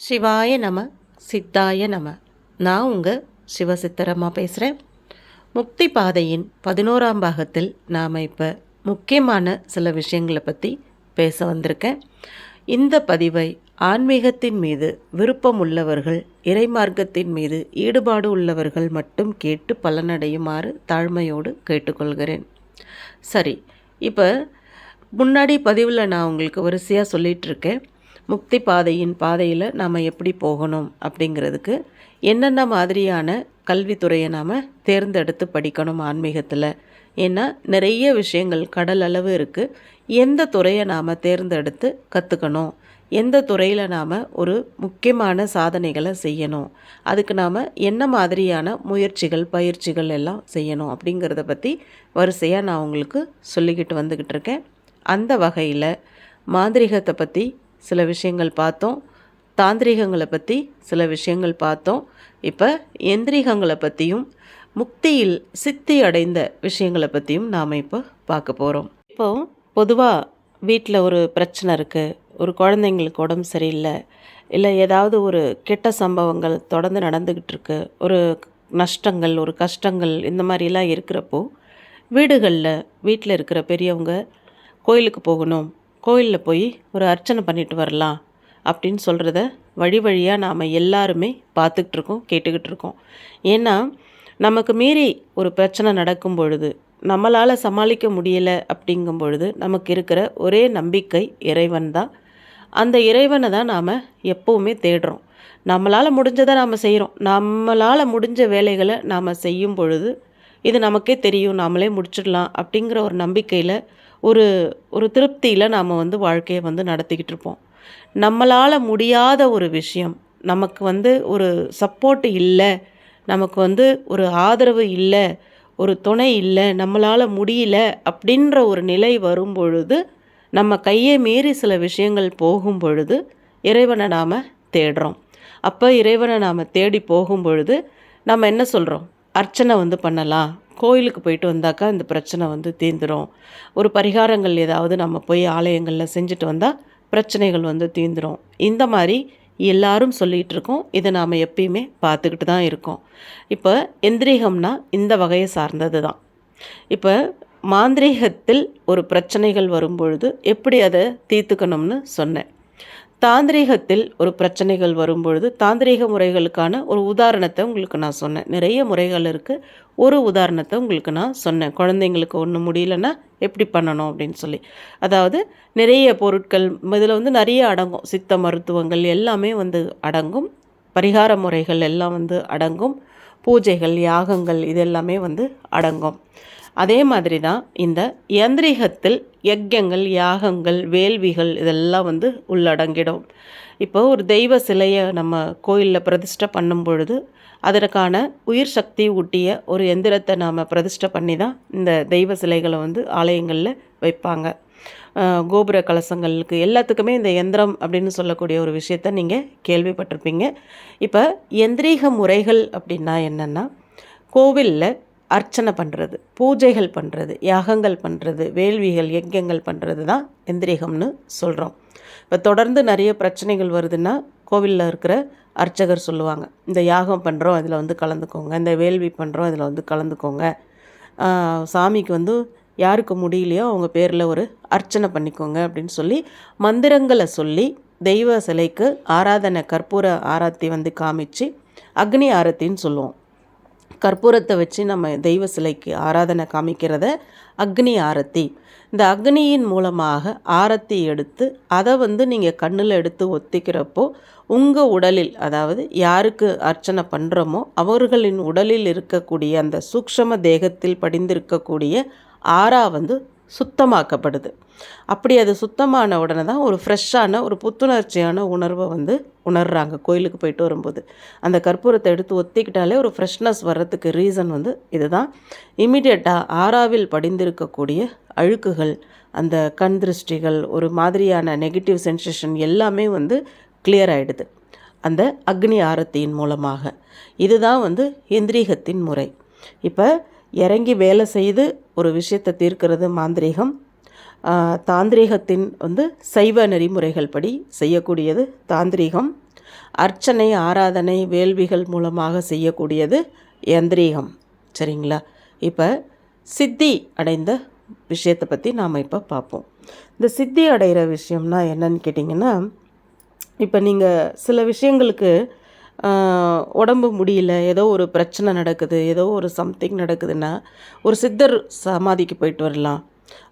சிவாய நம சித்தாய நம. நான் உங்கள் சிவசித்தரம்மா பேசுகிறேன். முக்தி பாதையின் 11ஆம் பாகத்தில் நாம் இப்போ முக்கியமான சில விஷயங்களை பற்றி பேச வந்திருக்கேன். இந்த பதிவை ஆன்மீகத்தின் மீது விருப்பம் உள்ளவர்கள், இறைமார்க்கத்தின் மீது ஈடுபாடு உள்ளவர்கள் மட்டும் கேட்டு பலனடையுமாறு தாழ்மையோடு கேட்டுக்கொள்கிறேன். சரி, இப்போ முன்னாடி பதிவில் நான் உங்களுக்கு வரிசையாக சொல்லிகிட்ருக்கேன். முக்தி பாதையில் நாம் எப்படி போகணும் அப்படிங்கிறதுக்கு என்னென்ன மாதிரியான கல்வித்துறையை நாம் தேர்ந்தெடுத்து படிக்கணும் ஆன்மீகத்தில். ஏன்னா நிறைய விஷயங்கள் கடல் அளவு இருக்குது. எந்த துறையை நாம் தேர்ந்தெடுத்து கற்றுக்கணும், எந்த துறையில் நாம் ஒரு முக்கியமான சாதனைகளை செய்யணும், அதுக்கு நாம் என்ன மாதிரியான முயற்சிகள் பயிற்சிகள் எல்லாம் செய்யணும் அப்படிங்கிறத பற்றி வரிசையாக நான் உங்களுக்கு சொல்லிக்கிட்டு வந்துக்கிட்டு இருக்கேன். அந்த வகையில் மாந்திரிகத்தை பற்றி சில விஷயங்கள் பார்த்தோம், தாந்திரிகங்களை பற்றி சில விஷயங்கள் பார்த்தோம். இப்போ எந்திரிகங்களை பற்றியும் முக்தியில் சித்தி அடைந்த விஷயங்களை பற்றியும் நாம் இப்போ பார்க்க போகிறோம். இப்போது பொதுவாக வீட்டில் ஒரு பிரச்சனை இருக்குது, ஒரு குழந்தைங்களுக்கு உடம்பு சரியில்லை, இல்லை ஏதாவது ஒரு கெட்ட சம்பவங்கள் தொடர்ந்து நடந்துக்கிட்டு இருக்கு, ஒரு நஷ்டங்கள் ஒரு கஷ்டங்கள் இந்த மாதிரிலாம் இருக்கிறப்போ வீட்டில் இருக்கிற பெரியவங்க கோயிலுக்கு போகணும், கோயிலில் போய் ஒரு அர்ச்சனை பண்ணிட்டு வரலாம் அப்படின்னு சொல்கிறத வழியாக நாம் எல்லாருமே பார்த்துக்கிட்டு இருக்கோம், கேட்டுக்கிட்டு இருக்கோம். ஏன்னா நமக்கு மீறி ஒரு பிரச்சனை நடக்கும் பொழுது, நம்மளால் சமாளிக்க முடியலை அப்படிங்கும் பொழுது நமக்கு இருக்கிற ஒரே நம்பிக்கை இறைவன் தான். அந்த இறைவனை தான் நாம் எப்போவுமே தேடுறோம். நம்மளால் முடிஞ்சதை நாம் செய்கிறோம். நம்மளால் முடிஞ்ச வேலைகளை நாம் செய்யும் பொழுது இது நமக்கே தெரியும், நாமளே முடிச்சிடலாம் அப்படிங்கிற ஒரு நம்பிக்கையில் ஒரு ஒரு திருப்தியில் நாம் வாழ்க்கையை நடத்திக்கிட்டு இருப்போம். நம்மளால் முடியாத ஒரு விஷயம், நமக்கு ஒரு சப்போர்ட் இல்லை, நமக்கு ஒரு ஆதரவு இல்லை, ஒரு துணை இல்லை, நம்மளால் முடியல அப்படின்ற ஒரு நிலை வரும் பொழுது, நம்ம கையை மீறி சில விஷயங்கள் போகும் பொழுது இறைவனை நாம் தேடுறோம். அப்போ இறைவனை நாம் தேடி போகும் பொழுது நம்ம என்ன சொல்கிறோம்? அர்ச்சனை பண்ணலாம், கோயிலுக்கு போயிட்டு வந்தாக்கா இந்த பிரச்சனை தீர்ந்துடும், ஒரு பரிகாரங்கள் ஏதாவது நம்ம போய் ஆலயங்களில் செஞ்சுட்டு வந்தால் பிரச்சனைகள் தீர்ந்துடும். இந்த மாதிரி எல்லாரும் சொல்லிகிட்டு இருக்கோம். இதை நாம் எப்பயுமே பார்த்துக்கிட்டு தான் இருக்கோம். இப்போ எந்திரிகம்னா இந்த வகையை சார்ந்தது தான். இப்போ மாந்திரீகத்தில் ஒரு பிரச்சனைகள் வரும்பொழுது எப்படி அதை தீர்த்துக்கணும்னு சொன்னேன். தாந்திரீகத்தில் ஒரு பிரச்சனைகள் வரும்பொழுது தாந்திரீக முறைகளுக்கான ஒரு உதாரணத்தை உங்களுக்கு நான் சொன்னேன். நிறைய முறைகள் இருக்குது. ஒரு உதாரணத்தை உங்களுக்கு நான் சொன்னேன். குழந்தைங்களுக்கு ஒன்று முடியலன்னா எப்படி பண்ணணும் அப்படின்னு சொல்லி. அதாவது நிறைய பொருட்கள் இதில் நிறைய அடங்கும். சித்த மருத்துவங்கள் எல்லாமே அடங்கும். பரிகார முறைகள் எல்லாம் அடங்கும். பூஜைகள் யாகங்கள் இதெல்லாமே அடங்கும். அதே மாதிரி தான் இந்த யந்திரிகத்தில் யஜ்யங்கள் யாகங்கள் வேள்விகள் இதெல்லாம் உள்ளடங்கிடும். இப்போ ஒரு தெய்வ சிலையை நம்ம கோயிலில் பிரதிஷ்டை பண்ணும் பொழுது அதற்கான உயிர் சக்தி ஊட்டிய ஒரு எந்திரத்தை நாம் பிரதிஷ்டை பண்ணி தான் இந்த தெய்வ சிலைகளை ஆலயங்களில் வைப்பாங்க. கோபுர கலசங்களுக்கு எல்லாத்துக்குமே இந்த எந்திரம் அப்படின்னு சொல்லக்கூடிய ஒரு விஷயத்தை நீங்கள் கேள்விப்பட்டிருப்பீங்க. இப்போ எந்திரீக முறைகள் அப்படின்னா என்னென்னா, கோவிலில் அர்ச்சனை பண்ணுறது, பூஜைகள் பண்ணுறது, யாகங்கள் பண்ணுறது, வேள்விகள் யஜ்யங்கள் பண்ணுறது தான் எந்திரிகம்னு சொல்கிறோம். இப்போ தொடர்ந்து நிறைய பிரச்சனைகள் வருதுன்னா கோவிலில் இருக்கிற அர்ச்சகர் சொல்லுவாங்க, இந்த யாகம் பண்ணுறோம் இதில் கலந்துக்கோங்க, இந்த வேள்வி பண்ணுறோம் இதில் கலந்துக்கோங்க, சாமிக்கு யாருக்கு முடியலையோ அவங்க பேரில் ஒரு அர்ச்சனை பண்ணிக்கோங்க அப்படின்னு சொல்லி மந்திரங்களை சொல்லி தெய்வ சிலைக்கு ஆராதனை கற்பூர ஆரத்தி காமிச்சு அக்னி ஆரத்தின்னு சொல்லுவோம். கற்பூரத்தை வச்சு நம்ம தெய்வ சிலைக்கு ஆராதனை காமிக்கிறத அக்னி ஆரத்தி. இந்த அக்னியின் மூலமாக ஆரத்தி எடுத்து அதை நீங்கள் கண்ணில் எடுத்து ஒத்திக்கிறப்போ உங்கள் உடலில், அதாவது யாருக்கு அர்ச்சனை பண்ணுறோமோ அவர்களின் உடலில் இருக்கக்கூடிய அந்த சூக்ஷ்ம தேகத்தில் படிந்திருக்கக்கூடிய ஆரா சுத்தமாக்கப்படுது. அப்படி அது சுத்தமான உடனே தான் ஒரு ஃப்ரெஷ்ஷான ஒரு புத்துணர்ச்சியான உணர்வை உணர்கிறாங்க. கோயிலுக்கு போயிட்டு வரும்போது அந்த கற்பூரத்தை எடுத்து ஒத்திக்கிட்டாலே ஒரு ஃப்ரெஷ்னஸ் வர்றதுக்கு ரீசன் இதுதான். இம்மிடியட்டாக ஆறாவில் படிந்திருக்கக்கூடிய அழுக்குகள், அந்த கண் திருஷ்டிகள், ஒரு மாதிரியான நெகட்டிவ் சென்சேஷன் எல்லாமே கிளியர் ஆகிடுது அந்த அக்னி ஆரத்தியின் மூலமாக. இதுதான் இந்திரீகத்தின் முறை. இப்போ இறங்கி வேலை செய்து ஒரு விஷயத்தை தீர்க்கிறது மாந்திரீகம். தாந்திரீகத்தின் சைவ நெறிமுறைகள் படி செய்யக்கூடியது தாந்திரீகம். அர்ச்சனை, ஆராதனை, வேள்விகள் மூலமாக செய்யக்கூடியது யந்திரீகம். சரிங்களா? இப்போ சித்தி அடைந்த விஷயத்தை பற்றி நாம் இப்போ பார்ப்போம். இந்த சித்தி அடைகிற விஷயம்னா என்னன்னு கேட்டிங்கன்னா, இப்போ நீங்கள் சில விஷயங்களுக்கு உடம்பு முடியல, ஏதோ ஒரு பிரச்சனை நடக்குது, ஏதோ ஒரு சம்திங் நடக்குதுன்னா, ஒரு சித்தர் சமாதிக்கு போயிட்டு வரலாம்,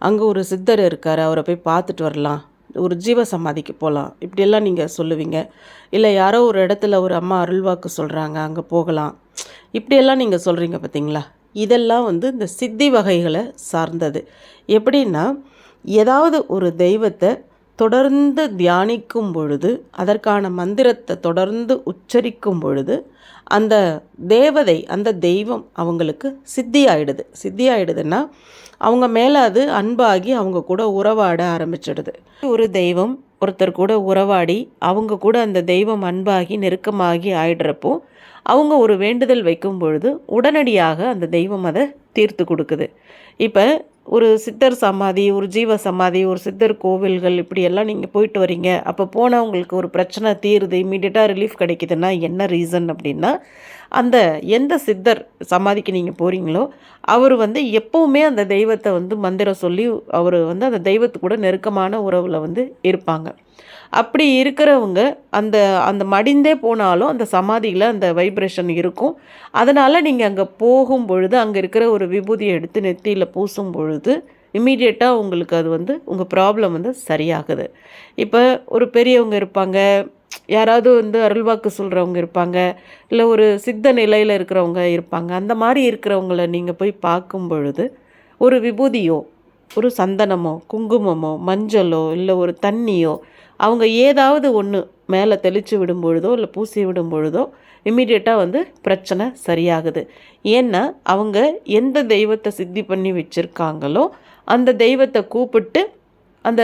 அங்கே ஒரு சித்தர் இருக்கார், அவரை போய் பார்த்துட்டு வரலாம், ஒரு ஜீவ சமாதிக்கு போகலாம், இப்படியெல்லாம் நீங்கள் சொல்லுவீங்க. இல்லை யாரோ ஒரு இடத்துல ஒரு அம்மா அருள்வாக்கு சொல்கிறாங்க, அங்கே போகலாம், இப்படியெல்லாம் நீங்கள் சொல்கிறீங்க பார்த்தீங்களா? இதெல்லாம் இந்த சித்தி வகைகளை சார்ந்தது. எப்படின்னா, ஏதாவது ஒரு தெய்வத்தை தொடர்ந்து தியானிக்கும் பொழுது, அதற்கான மந்திரத்தை தொடர்ந்து உச்சரிக்கும் பொழுது, அந்த தேவதை, அந்த தெய்வம் அவங்களுக்கு சித்தி ஆயிடுது. சித்தி ஆயிடுதுன்னா அவங்க மேலே அது அன்பாகி அவங்க கூட உறவாட ஆரம்பிச்சிடுது. ஒரு தெய்வம் ஒருத்தர் கூட உறவாடி அவங்க கூட அந்த தெய்வம் அன்பாகி நெருக்கமாகி ஆயிடுறப்போ, அவங்க ஒரு வேண்டுதல் வைக்கும் பொழுது உடனடியாக அந்த தெய்வம் அதை தீர்த்து கொடுக்குது. இப்போ ஒரு சித்தர் சமாதி, ஒரு ஜீவ சமாதி, ஒரு சித்தர் கோவில்கள் இப்படியெல்லாம் நீங்கள் போயிட்டு வரீங்க, அப்போ போனால் உங்களுக்கு ஒரு பிரச்சனை தீருது, இமீடியட்டாக ரிலீஃப் கிடைக்குதுன்னா என்ன ரீசன் அப்படின்னா, அந்த எந்த சித்தர் சமாதிக்கு நீங்கள் போகிறீங்களோ அவர் எப்போவுமே அந்த தெய்வத்தை மந்திரம் சொல்லி அவர் அந்த தெய்வத்து கூட நெருக்கமான உறவில் இருப்பாங்க. அப்படி இருக்கிறவங்க அந்த அந்த மடிந்தே போனாலும் அந்த சமாதியில் அந்த வைப்ரேஷன் இருக்கும். அதனால் நீங்கள் அங்கே போகும் பொழுது அங்கே இருக்கிற ஒரு விபூதியை எடுத்து நெத்தியில் பூசும் பொழுது இம்மீடியட்டாக உங்களுக்கு அது உங்கள் ப்ராப்ளம் சரியாகுது. இப்போ ஒரு பெரியவங்க இருப்பாங்க, யாராவது அருள்வாக்கு சொல்கிறவங்க இருப்பாங்க, இல்லை ஒரு சித்த நிலையில் இருக்கிறவங்க இருப்பாங்க. அந்த மாதிரி இருக்கிறவங்கள நீங்கள் போய் பார்க்கும் பொழுது ஒரு விபூதியோ, ஒரு சந்தனமோ, குங்குமமோ, மஞ்சளோ, இல்லை ஒரு தண்ணியோ அவங்க ஏதாவது ஒன்று மேலே தெளித்து விடும் பொழுதோ இல்லை பூசி விடும் பொழுதோ இம்மிடியட்டாக பிரச்சனை சரியாகுது. ஏன்னா அவங்க எந்த தெய்வத்தை சித்தி பண்ணி வச்சுருக்காங்களோ அந்த தெய்வத்தை கூப்பிட்டு அந்த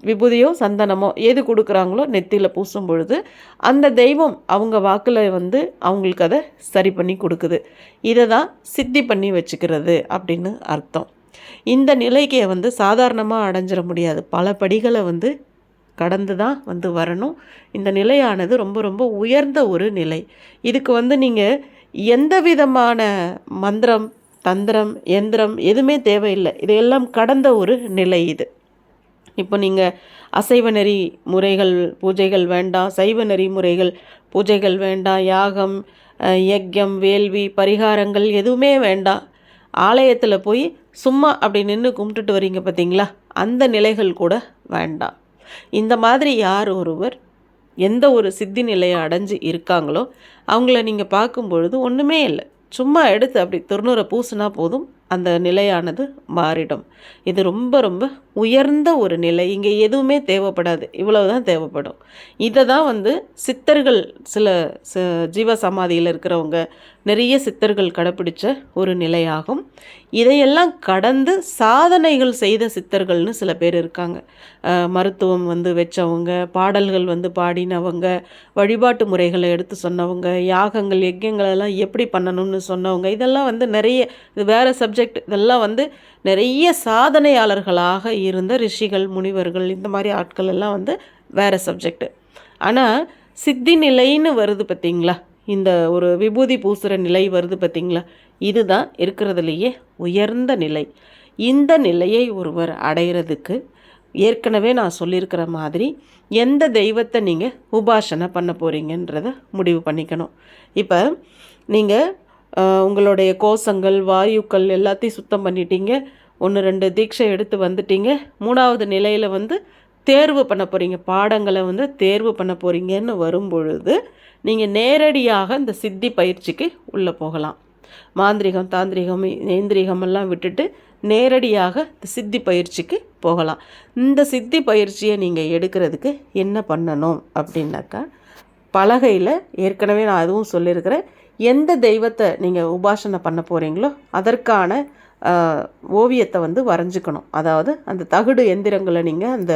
விபூதியோ சந்தனமோ எது கொடுக்குறாங்களோ நெத்தியில் பூசும் பொழுது அந்த தெய்வம் அவங்க வாக்கில் அவங்களுக்கு அதை சரி பண்ணி கொடுக்குது. இதை தான் சித்தி பண்ணி வச்சுக்கிறது அப்படின்னு அர்த்தம். இந்த நிலைக்கு சாதாரணமாக அடைஞ்சிட முடியாது. பல படிகளை கடந்து தான் வரணும். இந்த நிலையானது ரொம்ப ரொம்ப உயர்ந்த ஒரு நிலை. இதுக்கு நீங்கள் எந்த விதமான மந்திரம், தந்திரம், எந்திரம் எதுவுமே தேவையில்லை. இதையெல்லாம் கடந்த ஒரு நிலை இது. இப்போ நீங்கள் அசைவ நெறி முறைகள் பூஜைகள் வேண்டாம், சைவ நெறி முறைகள் பூஜைகள் வேண்டாம், யாகம், யஜ்யம், வேள்வி, பரிகாரங்கள் எதுவுமே வேண்டாம், ஆலயத்தில் போய் சும்மா அப்படி நின்று கும்பிட்டுட்டு வரீங்க பார்த்தீங்களா, அந்த நிலைகள் கூட வேண்டாம். இந்த மாதிரி யார் ஒருவர் எந்த ஒரு சித்தி நிலையை அடைஞ்சு இருக்காங்களோ அவங்கள நீங்கள் பார்க்கும் பொழுது ஒன்றுமே இல்லை, சும்மா எடுத்து அப்படி திருநூறை பூசினா போதும் அந்த நிலையானது மாறிடும். இது ரொம்ப ரொம்ப உயர்ந்த ஒரு நிலை. இங்கே எதுவுமே தேவைப்படாது, இவ்வளவு தான் தேவைப்படும். இதை தான் சித்தர்கள் சில ஜீவ சமாதியில் இருக்கிறவங்க நிறைய சித்தர்கள் கடைப்பிடிச்ச ஒரு நிலையாகும். இதையெல்லாம் கடந்து சாதனைகள் செய்த சித்தர்கள்னு சில பேர் இருக்காங்க. மருத்துவம் வச்சவங்க, பாடல்கள் பாடினவங்க, வழிபாட்டு முறைகளை எடுத்து சொன்னவங்க, யாகங்கள் யஜ்யங்களெல்லாம் எப்படி பண்ணணும்னு சொன்னவங்க, இதெல்லாம் நிறைய, இது வேறு சப்ஜெக்ட். இதெல்லாம் நிறைய சாதனையாளர்களாக இருந்த ரிஷிகள், முனிவர்கள், இந்த மாதிரி ஆட்கள் எல்லாம் வேறு சப்ஜெக்ட். ஆனால் சித்தி நிலைன்னு வருது பார்த்திங்களா, இந்த ஒரு விபூதி பூசுகிற நிலை வருது பார்த்திங்களா, இதுதான் இருக்கிறதுலையே உயர்ந்த நிலை. இந்த நிலையை ஒருவர் அடைகிறதுக்கு ஏற்கனவே நான் சொல்லியிருக்கிற மாதிரி எந்த தெய்வத்தை நீங்கள் உபாசனை பண்ண போகிறீங்கன்றத முடிவு பண்ணிக்கணும். இப்போ நீங்கள் உங்களுடைய கோஷங்கள், வாயுக்கள் எல்லாத்தையும் சுத்தம் பண்ணிட்டீங்க, 1-2 தீட்சை எடுத்து வந்துட்டீங்க, 3வது நிலையில் தேர்வு பண்ண போகிறீங்க, பாடங்களை தேர்வு பண்ண போகிறீங்கன்னு வரும்பொழுது நீங்கள் நேரடியாக இந்த சித்தி பயிற்சிக்கு உள்ளே போகலாம். மாந்திரிகம், தாந்திரிகம், ஏந்திரிகமெல்லாம் விட்டுட்டு நேரடியாக இந்த சித்தி பயிற்சிக்கு போகலாம். இந்த சித்தி பயிற்சியை நீங்கள் எடுக்கிறதுக்கு என்ன பண்ணணும் அப்படின்னாக்கா, பலகையில் ஏற்கனவே நான் அதுவும் சொல்லியிருக்கிறேன், எந்த தெய்வத்தை நீங்கள் உபாசனை பண்ண போகிறீங்களோ அதற்கான ஓவியத்தை வரைஞ்சிக்கணும். அதாவது அந்த தகுடு எந்திரங்களை நீங்கள் அந்த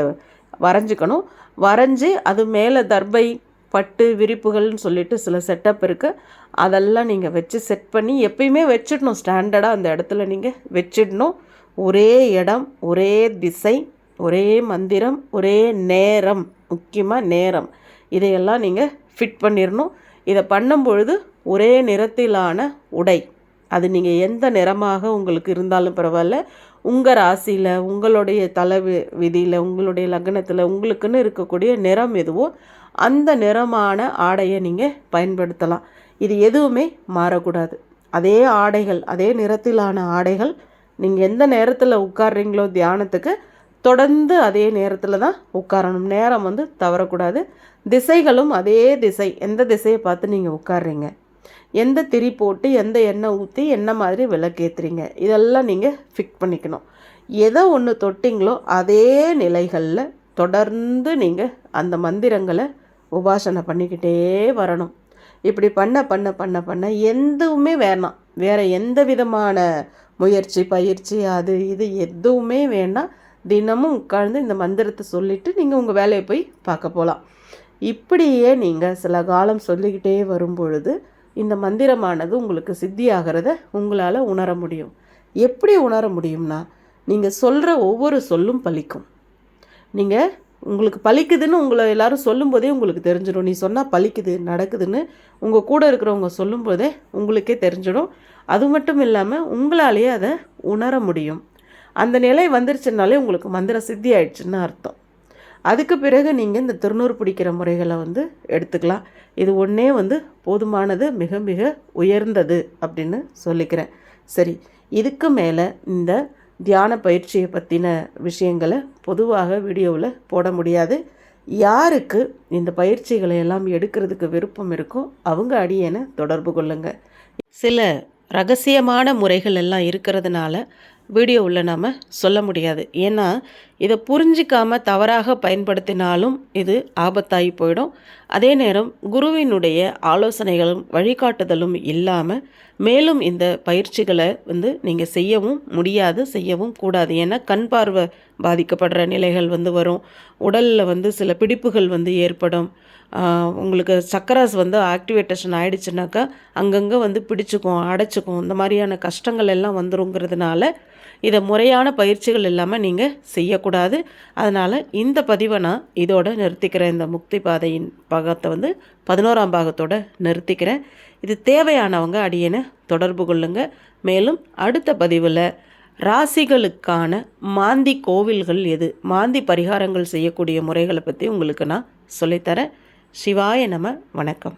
வரைஞ்சிக்கணும். வரைஞ்சி அது மேலே தர்பை, பட்டு, விரிப்புகள்னு சொல்லிட்டு சில செட்டப் இருக்குது, அதெல்லாம் நீங்கள் வச்சு செட் பண்ணி எப்பயுமே வச்சிடணும். ஸ்டாண்டர்டாக அந்த இடத்துல நீங்கள் வச்சிடணும். ஒரே இடம், ஒரே திசை, ஒரே மந்திரம், ஒரே நேரம், முக்கியமாக நேரம், இதையெல்லாம் நீங்கள் ஃபிட் பண்ணிடணும். இதை பண்ணும்பொழுது ஒரே நிறத்திலான உடை, அது நீங்கள் எந்த நிறமாக உங்களுக்கு இருந்தாலும் பரவாயில்ல, உங்கள் ராசியில், உங்களுடைய தலை விதியில், உங்களுடைய லக்னத்தில் உங்களுக்குன்னு இருக்கக்கூடிய நிறம் எதுவோ அந்த நிறமான ஆடையை நீங்கள் பயன்படுத்தலாம். இது எதுவுமே மாறக்கூடாது. அதே ஆடைகள், அதே நிறத்திலான ஆடைகள், நீங்கள் எந்த நேரத்தில் உட்கார்றீங்களோ தியானத்துக்கு தொடர்ந்து அதே நேரத்தில் தான் உட்காரணும். நேரம் வந்து தவறக்கூடாது. திசைகளும் அதே திசை, எந்த திசையை பார்த்து நீங்கள் உட்கார்றீங்க, எந்த திரி போட்டு எந்த எண்ணெய் ஊற்றி என்ன மாதிரி விளக்கேற்றுறீங்க, இதெல்லாம் நீங்கள் ஃபிக்ஸ் பண்ணிக்கணும். எதை ஒன்று தொட்டிங்களோ அதே நிலைகளில் தொடர்ந்து நீங்கள் அந்த மந்திரங்களை உபாசனை பண்ணிக்கிட்டே வரணும். இப்படி பண்ண பண்ண பண்ண பண்ண எதுவுமே வேணாம், வேறு எந்த விதமான முயற்சி பயிற்சி அது இது எதுவுமே வேண்டாம். தினமும் உட்கார்ந்து இந்த மந்திரத்தை சொல்லிவிட்டு நீங்கள் உங்கள் வேலையை போய் பார்க்க போகலாம். இப்படியே நீங்கள் சில காலம் சொல்லிக்கிட்டே வரும் பொழுது இந்த மந்திரமானது உங்களுக்கு சித்தியாகிறத உங்களால் உணர முடியும். எப்படி உணர முடியும்னா, நீங்கள் சொல்கிற ஒவ்வொரு சொல்லும் பலிக்கும். நீங்கள் உங்களுக்கு பலிக்குதுன்னு உங்களை எல்லாரும் சொல்லும்போதே உங்களுக்கு தெரிஞ்சிடும். நீ சொன்னால் பலிக்குது நடக்குதுன்னு உங்கள் கூட இருக்கிறவங்க சொல்லும்போதே உங்களுக்கே தெரிஞ்சிடும். அது மட்டும் இல்லாமல் உங்களாலேயே அதை உணர முடியும். அந்த நிலை வந்துருச்சுனாலே உங்களுக்கு மந்திர சித்தி ஆயிடுச்சுன்னு அர்த்தம். அதுக்கு பிறகு நீங்கள் இந்த திருநூறு பிடிக்கிற முறைகளை வந்து எடுத்துக்கலாம். இது ஒன்றே வந்து போதுமானது, மிக மிக உயர்ந்தது அப்படின்னு சொல்லிக்கிறேன். சரி, இதுக்கு மேலே இந்த தியான பயிற்சியை பற்றின விஷயங்களை பொதுவாக வீடியோவில் போட முடியாது. யாருக்கு இந்த பயிற்சிகளை எல்லாம் எடுக்கிறதுக்கு விருப்பம் இருக்கோ அவங்க அடியேனை தொடர்பு கொள்ளுங்க. சில ரகசியமான முறைகள் எல்லாம் இருக்கிறதுனால வீடியோவில் நாம் சொல்ல முடியாது. ஏன்னா இதை புரிஞ்சிக்காமல் தவறாக பயன்படுத்தினாலும் இது ஆபத்தாகி போயிடும். அதே நேரம் குருவினுடைய ஆலோசனைகளும் வழிகாட்டுதலும் இல்லாமல் மேலும் இந்த பயிற்சிகளை வந்து நீங்கள் செய்யவும் முடியாது, செய்யவும் கூடாது. ஏன்னா கண் பார்வை பாதிக்கப்படுற நிலைகள் வந்து வரும். உடலில் வந்து சில பிடிப்புகள் வந்து ஏற்படும். உங்களுக்கு சக்கராஸ் வந்து ஆக்டிவேட்டேஷன் ஆகிடுச்சுனாக்கா அங்கங்கே வந்து பிடிச்சிக்கும், அடைச்சிக்கும், இந்த மாதிரியான கஷ்டங்கள் எல்லாம் வந்துருங்கிறதுனால இதை முறையான பயிற்சிகள் இல்லாமல் நீங்கள் செய்யக்கூடாது. அதனால் இந்த பதிவை நான் இதோடு நிறுத்திக்கிறேன். இந்த முக்தி பாதையின் பாகத்தை வந்து 11ஆம் பாகத்தோடு நிறுத்திக்கிறேன். இது தேவையானவங்க அடியேனை தொடர்பு கொள்ளுங்க. மேலும் அடுத்த பதிவில் ராசிகளுக்கான மாந்தி கோவில்கள் எது, மாந்தி பரிகாரங்கள் செய்யக்கூடிய முறைகளை பற்றி உங்களுக்கு நான் சொல்லித்தரேன். சிவாய நம. வணக்கம்.